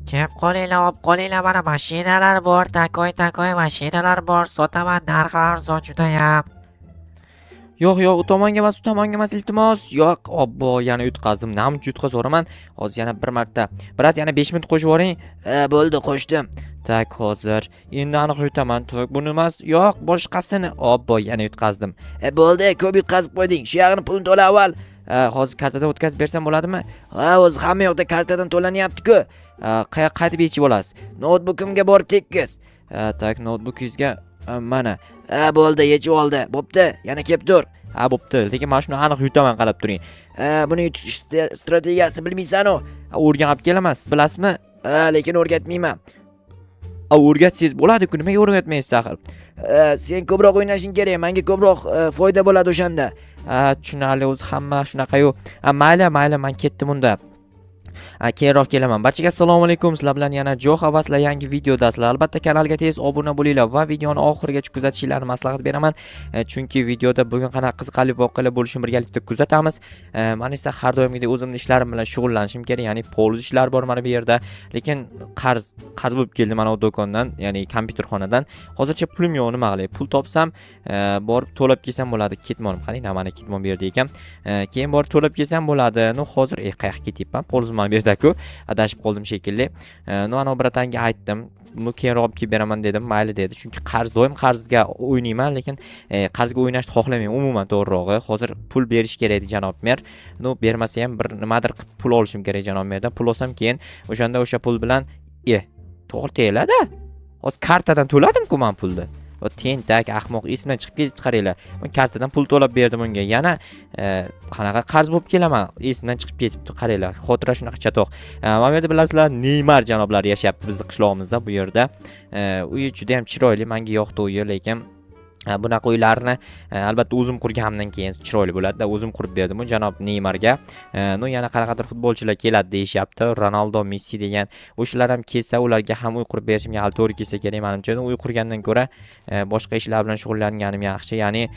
Kelib qolinglar, olib qolinglar, mana mashinalar bor, takoy mashinalar bor, sotaman, narxi arzon judayam. Yo'q, u tomonga emas, iltimos. Yo'q, obbo, yana yutqazdim. Namch yutqazaman. Hozir yana bir marta. Brat, yana 5 minut qo'shib yuboring. Bo'ldi, qo'shdim. Tak, hozir. Endi aniq yutaman. Tok, buni emas. Yo'q, boshqasini. Obbo, yana yutqazdim. Bo'ldi, ko'p yutqazib qo'yding. Shu yog'ini pulini to'la avval. Hozir kartadan o'tkazib bersam bo'ladimi? O'zi hamma yoqda kartadan to'lanyapti-ku. Qayoqqa qaytib yechib olasiz? Noutbukimga borib tekkiz. Tak, noutbukingizga mana. Bo'ldi, yechib oldi. Bo'pti, yana kelib tur. Bo'pti, lekin men shuni aniq yutaman, qarab turing. Buni yutish strategiyasi bilmaysan-ku. O'rganib kelaman, siz bilasizmi? Lekin o'rgatmayman. O'rgatsangiz bo'ladi-ku, nimaga o'rgatmaysiz axir? Sen ko'proq o'ynashing kerak, menga ko'proq foyda bo'ladi o'shanda. Tushunarli, o'zi hamma shunaqa-yu. Mayli, men ketdim unda. Keyinroq kelaman. Barchaga assalomu alaykum. Sizlar bilan yana Jo'xa va sizlar yangi videodasizlar. Albatta kanalga tez obuna bo'linglar va videoni oxirigacha kuzatishingizni maslahat beraman. Chunki videoda bugun qanaqa qiziqarli voqealar bo'lishini birgalikda kuzatamiz. Men esa har doimgidek o'zimning ishlarim bilan shug'ullanishim kerak, ya'ni poluz ishlar bor mana bu yerda. Lekin qarz bo'lib keldi mana bu do'kondan, ya'ni kompyuterxonadan. Hozircha pulim yo'q, nima qilay? Pul topsam, borib to'lab kelsam bo'ladi. Ketmonim, qarang, mana ketmon berdi ekan. Keyin borib to'lab kelsam bo'ladi. Hozir qayoqqa ketyapman? Poluz mana bu yerda-ku. Adashib qoldim shekilli. Ana bratanga aytdim. Buni keyinroq olib kelib beraman dedim. Mayli dedi. Chunki doim qarzga o'ynayman, lekin qarzga o'ynashni xohlamayman umuman, to'g'rirog'i. Hozir pul berish kerak edi janob mer. Bermasa ham bir nimadir qilib pul olishim kerak janob merdan. Pul olsam keyin o'sha pul bilan to'g'ri tegadi. Hozir kartadan to'ladim-ku men pulni. Tentak, ahmoq, esimdan chiqib ketibdi, qaranglar. Men kartadan pul to'lab berdim unga. Yana qanaqa qarz bo'lib kelaman, esimdan chiqib ketibdi, qaranglar. Xotira shunaqa chatoq. Mana bu yerda bilasizlar, Neymar janoblari yashayapti bizning qishlog'imizda bu yerda. Uyi juda ham chiroyli, menga yoqdi uyi, lekin bunaqa uylarni albatta o'zim qurganimdan keyin chiroyli bo'ladi-da. O'zim qurib berdim u janob Neymarga. Yana qanaqadir futbolchilar keladi deyishyapti. Ronaldo, Messi degan. O'shalar ham kelsa, ularga ham uy qurib berishimga to'g'ri kelsa kerak menimcha. Uy qurgandan ko'ra boshqa ishlar bilan shug'ullanganim yaxshi. Ya'ni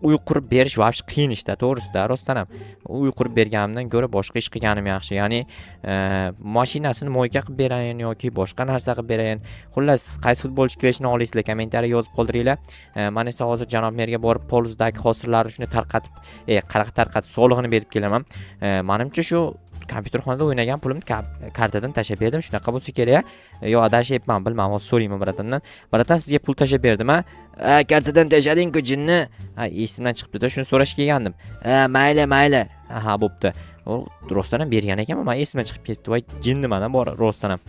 uy qurib berish vobshe qiyin ishda, to'g'risida, rostdan ham. Uy qurib berganimdan ko'ra boshqa ish qilganim yaxshi. Ya'ni mashinasini mo'yka qilib berayin yoki boshqa narsa qilib berayin. Xullas, qaysi futbolchi kelishini olaysizlar, kommentariya yozib qoldiringlar. Men esa hozir janob merga borib poluzdagi hosillarni shuni tarqatib solig'ini berib kelaman. Menimcha shu kompyuterxonada o'ynagan pulimni kartadan tashab berdim. Shunaqa bo'lsa kerak. Yo, adashyapman, bilmayman, hozir so'rayman bratandan. Bratan, sizga pul tashab berdim-a? Kartadan tashading-ku, jinni. Esimdan chiqibdi-da, shuni so'rash kelgandim. Mayli. Bo'pti. Rostdan ham bergan ekanman, men esimdan chiqib ketdi. Voy, jinni mana bor rostdan ham.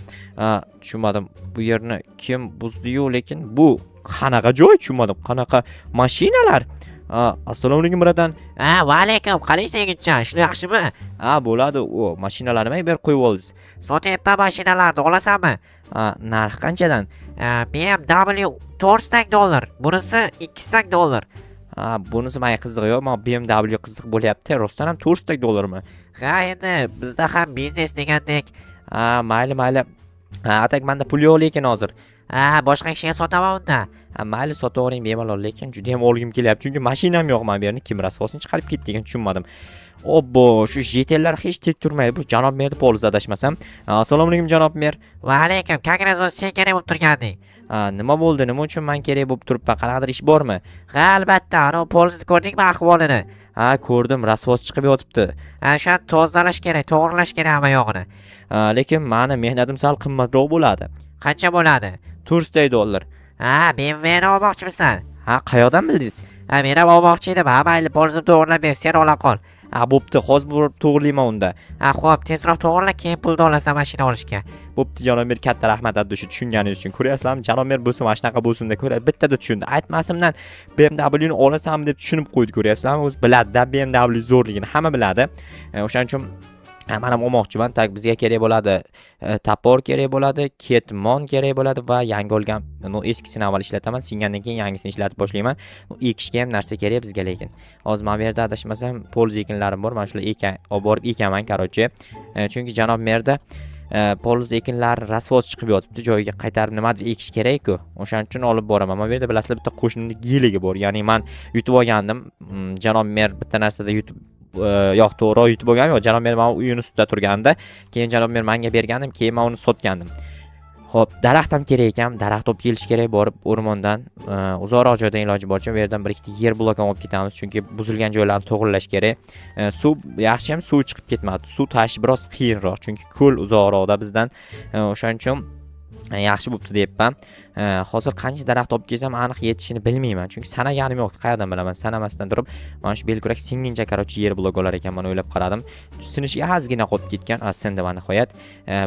Tushunmadim. Bu yerni kim buzdi-yu, lekin bu qanaqa joy, tushunmadim. Qanaqa mashinalar? Assalomu alaykum bratan. Va alaykum, qalaysan yigitcha, ishlar yaxshimi? Bo'ladi. Mashinalarni nimaga berib qo'yib oldingiz? Sotyapman mashinalarni, olasanmi? Narxi qanchadan? BMW $400. Bunisi $200. Bunisi menga qiziq yo'q, men BMW qiziq bo'lyapti. Rostdan ham $400mi? Endi bizda ham biznes degandek. Mayli. Atak menda pul yo'q lekin hozir. Boshqa kishiga sotaman unda. Mayli, sotavering bemalol, lekin juda ham olgim kelyapti. Chunki mashinam yo'q men bu yerni. Kim rasvosini chiqarib ketdi degan tushunmadim. Obbo, shu jetellar hech tek turmaydi. Bu janob merni poluz adashmasam. Assalomu alaykum janob mer. Va alaykum, kongress sen kerak bo'lib turganding. Nima bo'ldi? Nima uchun men kerak bo'lib turibman? Qanaqadir ish bormi? Albatta, ana poluzni ko'rdingmi ahvolini? Ko'rdim, rasvos chiqib yotibdi. Shuni tozalash kerak, to'g'rilash kerak hamma yog'ini. Lekin meni mehnatim sal qimmatroq bo'ladi. Qancha bo'ladi? $400. BMWni olmoqchimisan? Qayoqdan bildingiz? Men ham olmoqchi edim. Mayli, polzni to'g'rilab ber, sen ola qol. Bo'pti, hozir borib to'g'rilayman unda. Xo'p, tezroq to'g'rila, keyin pulni olasan mashina olishga. Bo'pti janob mer, katta rahmat addushi tushunganingiz uchun. Ko'ryapsizlarmi, janob mer bo'lsa mana shunaqa bo'lsin deb ko'radi. Bittada tushundi. Aytmasimdan BMW ni olasanmi deb tushunib qo'ydi, ko'ryapsizlarmi? O'zi biladi-da BMW zo'rligini, hamma biladi. O'shaning uchun men ham olmoqchiman. Tak, bizga kerak bo'ladi, tapor kerak bo'ladi, ketmon kerak bo'ladi va yangi olgan, eskisini avval ishlataman, singandan keyin yangisini ishlatib boshlayman. Ekishga ham narsa kerak bizga, lekin hozir men bu yerda adashmasam poluz ekinlarim bor. Men shular olib borib ekaman, qarochi. Chunki janob merda poluz ekinlar rasvos chiqib yotibdi, joyiga qaytarib nimadir ekish kerak-ku. O'shaning uchun olib boraman. Men bu yerda bilasizlar, bitta qo'shnimning giligi bor. Ya'ni men yutib olgandim. Janob mer bitta narsada yutib yo'q, to'g'ri yutib bo'lgan yo'q. Janob mer men uyini ustida turganda, keyin janob mer menga bergandim, keyin men uni sotgandim. Xo'p, daraxt ham kerak ekan, daraxt olib kelish kerak, borib o'rmondan, uzoqroq joydan iloji boricha bu yerdan bir ikkita yer blok olib ketamiz, chunki buzilgan joylarni to'g'rilash kerak. Suv yaxshi ham suv chiqib ketmadi. Suv tashish biroz qiyinroq, chunki ko'l uzoqroqda bizdan. O'shaning uchun yaxshi bo'pti deyapman. Hozir qancha daraxt olib kelsam aniq yetishini bilmayman, chunki sanaganim yo'q. Qayerdan bilaman? Sanamasdan turib, mana shu belkurak singincha qarochi yer blok olar ekanman o'ylab qaradim. Sinishiga ozgina qolib ketgan, sindi va nihoyat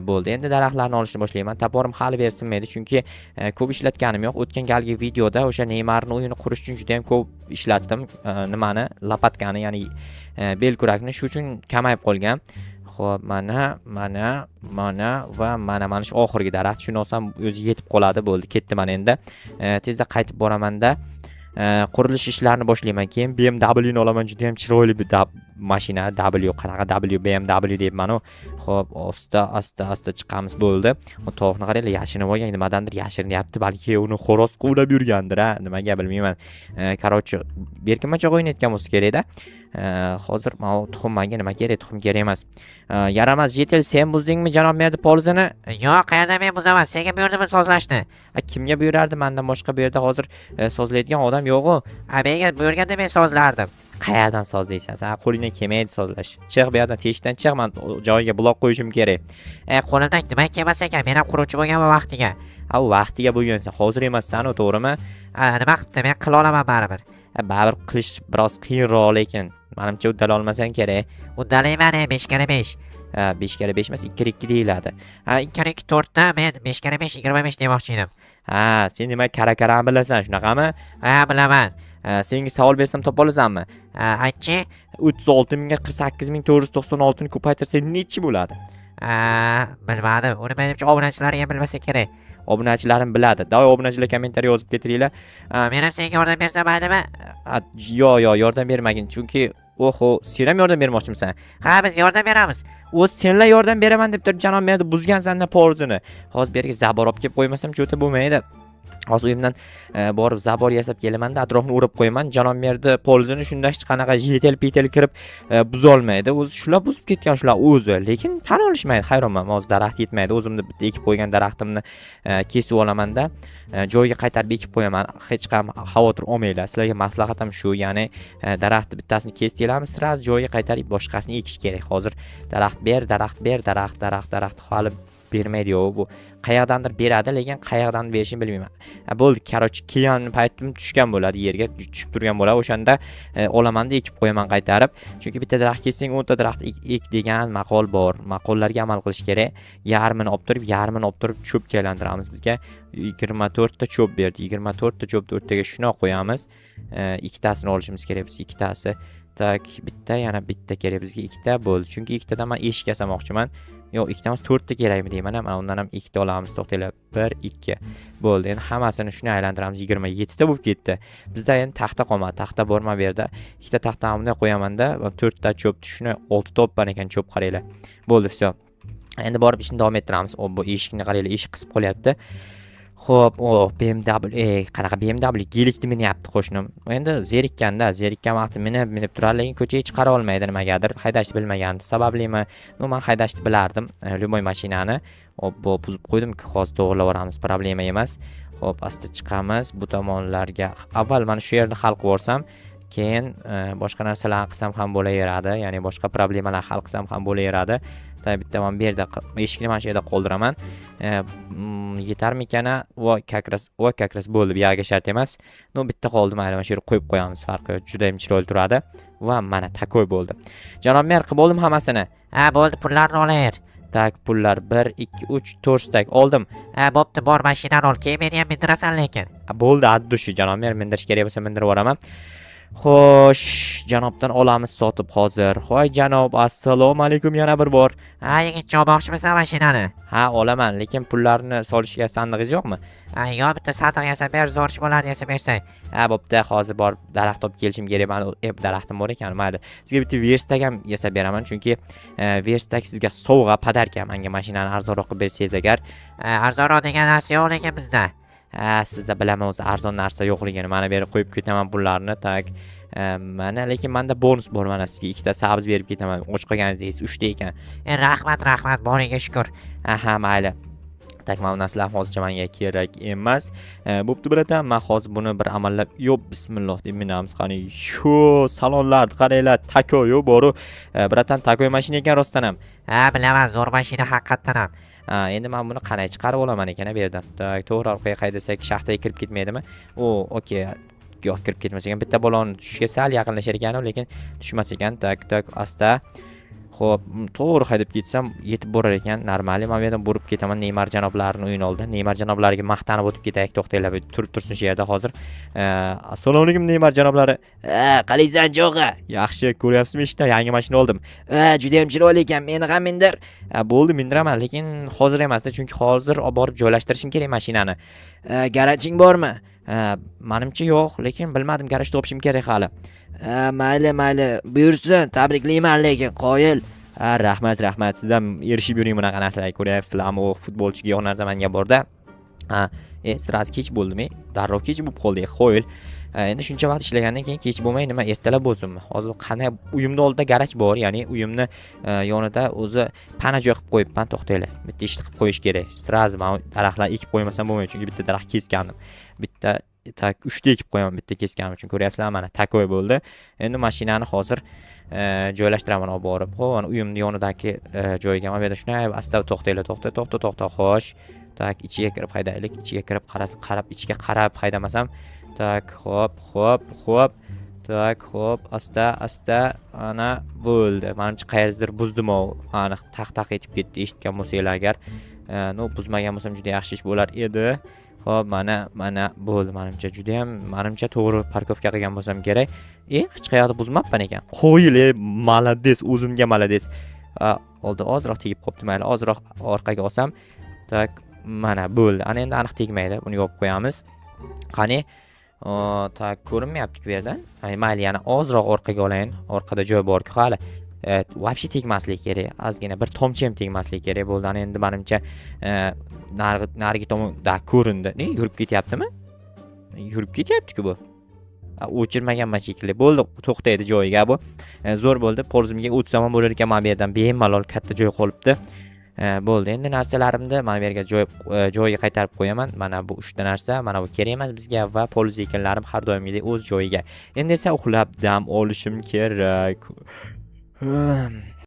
bo'ldi. Endi daraxtlarni olishni boshlayman. Taporim hali bersinmaydi, chunki ko'p ishlatganim yo'q. O'tgan galgi videoda o'sha Neymarning uyini qurish uchun juda ham ko'p ishlatdim. Nimani? Lopatkani, ya'ni belkurakni shu uchun kamayib qolgan. Xo'p, mana va mana shu oxirgi daraxt. Shuni olsam o'zi yetib qoladi, bo'ldi. Ketdim men endi. Tezda qaytib boraman-da qurilish ishlarini boshlayman. Keyin BMW ni olaman, juda ham chiroyli bir mashina. Qanaqa W BMW deyapman-ku. Xo'p, asta chiqamiz, bo'ldi. O tovuqni qaranglar, yashinib olgan, nimadandir yashirinyapti. Balki uni xo'roz quvlab yurgandir-a, nimaga bilmayman. Qarochi, berkinmachoq o'ynayotgan bo'lsa kerak-da. Hozir men tuxum menga nima kerak? Tuxum kerak emas. Yaramas yetil, sen buzdingmi janob merdi polizini? Yo'q, qayerda men buzaman. Senga buyurdimmi sozlashni? Kimga buyurardi? Mendan boshqa bu yerda hozir sozlaydigan odam yo'q-ku. Menga buyurganda men sozlardim. Qayerdan sozlaysan? Sen qo'lingdan kelmaydi sozlash. Chiq bu yerdan, teshikdan chiq, men joyiga blok qo'yishim kerak. Qo'limdan nima kelmas ekan? Men ham quruvchi bo'lganman vaqtiga. Vaqtiga bo'lgansan, hozir emassan-ku, to'g'rimi? Nima qilibdi? Men qila olaman baribir. Baribir qilish biroz qiyinroq, lekin menimcha uddala olmasang kerak. Uddalayman, 5x5. 5x5 emas, 2x2 deyiladi. 2x4 da men 5x5 25 demoqchi edim. Sen demak kara-karani bilasan, shunaqami? Bilaman. Senga savol bersam topa olasanmi? Aytchi. 36 48496 ni ko'paytirsang nechi bo'ladi? Bilmadim. Uni menimcha obunachilarga bilmasa kerak. Obunachilarim biladi. Davay obunachilar kommentariy yozib ketiringlar. Men ham senga yordam bersam maylimi? Yo'q, yordam bermagin, chunki sen ham yordam bermoqchimisan? Biz yordam beramiz. Senlar yordam beraman deb turib janob merdi buzgansan-da polizini. Hozir bu yerga zabor olib kelib qo'ymasam cho'ta bo'lmaydi. Hozir uyimdan borib zabor yasab kelaman-da, atrofini o'rab qo'yaman. Janob merdi polizini shunda hech qanaqa yetel-petel kirib buzolmaydi. O'zi shular buzib ketgan shular o'zi, lekin tan olishmaydi. Hayronman, hozir daraxt yetmaydi. O'zimni bitta ekib qo'ygan daraxtimni kesib olaman-da, joyiga qaytarib ekib qo'yaman. Hech qanday xavotir olmanglar. Sizlarga maslahatim shu, ya'ni daraxtni bittasini kesdilarmi, siz joyiga qaytarib boshqasini ekish kerak. Hozir daraxt hali bermaydi yo'q, bu qayerdandir beradi, lekin qayerdan berishini bilmayman. Bo'ldi, qarochi kelgan paytim tushgan bo'ladi, yerga tushib turgan bo'ladi. O'shanda olamanda ekib qo'yaman qaytarib. Chunki bitta daraxt kessang 10 ta daraxt ek degan maqol bor. Maqollarga amal qilish kerak. Yarmini olib turib cho'pga aylantiramiz. Bizga 24 ta cho'p berdi. 24 ta cho'pni o'rtaga shuna qo'yamiz. Ikkitasini olishimiz kerak biz, ikkitasi. Tak, yana bitta kerak bizga, ikkita bo'ldi. Chunki ikkitadan men eshik yasamoqchiman. Yo'q, ikkitadan 4 ta kerakmi deyman. Mana undan ham ikkita olamiz. To'xtanglar. 1 2 bo'ldi. Endi hammasini shuni aylantiramiz. 27 ta bo'lib ketdi. Bizda endi taxta qolmadi. Taxta borma bu yerda. Ikkita taxtani bunday qo'yaman-da, 4 ta cho'p shuni 6 ta olib ekan cho'p, qaranglar. Bo'ldi, vse. Endi borib ishni davom ettiramiz. Bu eshikni qaranglar, eshik qisib qolyapti. Xo'p, BMW, qanaqa BMW gelikni minyapti qo'shnim. Endi zerikkan vaqti minib turar, lekin ko'chaga chiqara olmaydi nimagadir. Haydashni bilmagandi. Sabablimi? Men haydashni bilardim. Lumoy mashinani buzib qo'ydim-ku, hozir to'g'rilab olamiz, problema emas. Xo'p, asta chiqamiz. Bu tomonlarga avval mana shu yerni hal qilib olsam, keyin boshqa narsalarni qilsam ham bo'laveradi, ya'ni boshqa problemalarni hal qilsam ham bo'laveradi. Bitta men bu yerda eshikni mana shu yerda qoldiraman. Yetarmikan? Kakras bo'ldi, bu yerga shart emas. Bitta qoldi, mayli, mana shu yerga qo'yib qo'yamiz, farqi yo'q. Juda ham chiroyli turadi va mana takoy bo'ldi. Janob mer, qilib bo'ldim hammasini. Bo'ldi, pullarni olaver. Tak, pullar 1 2 3 4 stak oldim. Bo'pti, bor mashinani ol, keyin meni ham mindirasan lekin. Bo'ldi, addushi janob mer, mindirish kerak bo'lsa mindirib yuboraman. Xo'sh, janobdan olamiz sotib hozir. Hoy janob, assalomu alaykum yana bir bor. Yigitcha, olmoqchimisan mashinani? Olaman, lekin pullarni solishga sandig'ingiz yo'qmi? Yo'q, bitta sandiq yasab ber, zo'r ish bo'ladi yasab bersang. Bo'pti, hozir borib daraxt olib kelishim kerak. Men daraxtim bor ekan, mayli. Sizga bitta verstak ham yasab beraman, chunki verstak sizga sovg'a, podarka. Menga mashinani arzonroq qilib bersangiz agar. Arzonroq degan narsa yo'q lekin bizda. Sizda bilaman o'zi arzon narsa yo'qligini. Mana bu yerga qo'yib ketaman pullarni. Tak, Mana lekin menda bonus bor, mana sizga ikkita sabz berib ketaman. Och qolganingiz 3 ta ekan. Rahmat, boriga shukur. Aha, mayli. Tak, mana bu narsalar hozircha menga kerak emas. Bo'pti biratam, men hozir buni bir amallab, yo bismillah deb minamiz qani. Shu salonlarni qaranglar, takoyo boru. Biratam, takoy mashina ekan rostdan ham. Bilaman, zo'r mashina haqiqatdan ham. Endi men buni qanday chiqarib olaman ekan bu yerdan? Tak, to'g'ri orqaga qaydasak shaxtaga kirib ketmaydimi? Okey. Yo'q, kirib ketmas ekan. Bitta balon tushishga sal yaqinlashar ekan, lekin tushmas ekan. Tak, asta. Xo'p, to'g'ri haydab ketsam yetib borar ekan. Normali, men bu yerdan borib ketaman Neymar janoblarining o'yin oldida. Neymar janoblariga maqtanib o'tib ketaylik, to'xtanglar, turib tursin shu yerda hozir. Assalomu alaykum Neymar janoblari. Qalaysan cho'g'a? Yaxshi, ko'ryapsizmi ishda yangi mashina oldim. Juda ham chiroyli ekan. Meni ham mindir. Bo'ldi, mindiraman, lekin hozir emas, chunki hozir olib borib joylashtirishim kerak mashinani. Garajing bormi? Menimcha yo'q, lekin bilmadim, garajda topishim kerak hali. Mayli. Buyursin. Tabriklayman lekin qoyil. Rahmat. Siz ham erishib yuring bunaqa narsalarga, ko'ryapsizlarmi? O futbolchiga yo'q narsa menga borda. Sirasi kech bo'ldimi? Darrov kech bo'lib qoldi. Qo'yil. Endi shuncha vaqt ishlagandan keyin kech bo'lmay, nima ertalab bo'lsinmi? Hozir qanday uyimning oldida garaj bor, ya'ni uyimni yonida o'zi pana joy qilib qo'yibman, to'xtanglar. Bitta ishni qilib qo'yish kerak. Sirasi men daraxtlarni ekib qo'ymasam bo'lmaydi, chunki bitta daraxt kesgandim. Bitta 3 ta ekib qo'yaman, bitta kesganim uchun, ko'ryapsizlar, mana takoy bo'ldi. Endi mashinani hozir joylashtiraman olib borib. Xo'p, mana uyimning yonidagi joyga mana bu yerda shunday asta to'xtanglar, to'xta, xo'sh. Tak, ichiga kirib haydaylik. Ichiga kirib qarab ichiga qarab haydamasam. Tak, xo'p. Tak, xo'p, asta. Ana bo'ldi. Menimcha qayerdir buzdim o. Ana taq etib ketdi, eshitgan bo'lsanglar agar. Buzmagan bo'lsam juda yaxshi ish bo'lar edi. Xo'p, mana bo'ldi. Menimcha to'g'ri parkovka qilgan bo'lsam kerak. Hech qayerda buzmabman ekan. Qo'yil, malades, o'zimga malades. Oldi ozroq tegib qopti, mayli, ozroq orqaga olsam. Tak, mana bo'ldi. Ana endi aniq tegmaydi. Buni yopib qo'yamiz. Qani? Tak, ko'rinmayapti-ku bu yerdan. Mayli, yana ozroq orqaga olayin. Orqada joy bor-ku hali. Вообще tegmasligi kerak. Ozgina bir tomchi ham tegmasligi kerak bo'ldi. Ana endi menimcha narigi tomonda ko'rindi. Yurib ketyaptimi? Yurib ketyapti-ku bu. O'chirmaganman shekilli. Bo'ldi, to'xtaydi joyiga bu. Zo'r bo'ldi. Polzimga o'tsam ham bo'lar ekan, men bu yerdan bemalol katta joy qolibdi. Bo'ldi. Endi narsalarimni mana bu yerga joyiga qaytarib qo'yaman. Mana bu 3 ta narsa, mana bu kerak emas bizga va poliz ekinlarim har doimgidek o'z joyiga. Endi esa uxlab dam olishim kerak.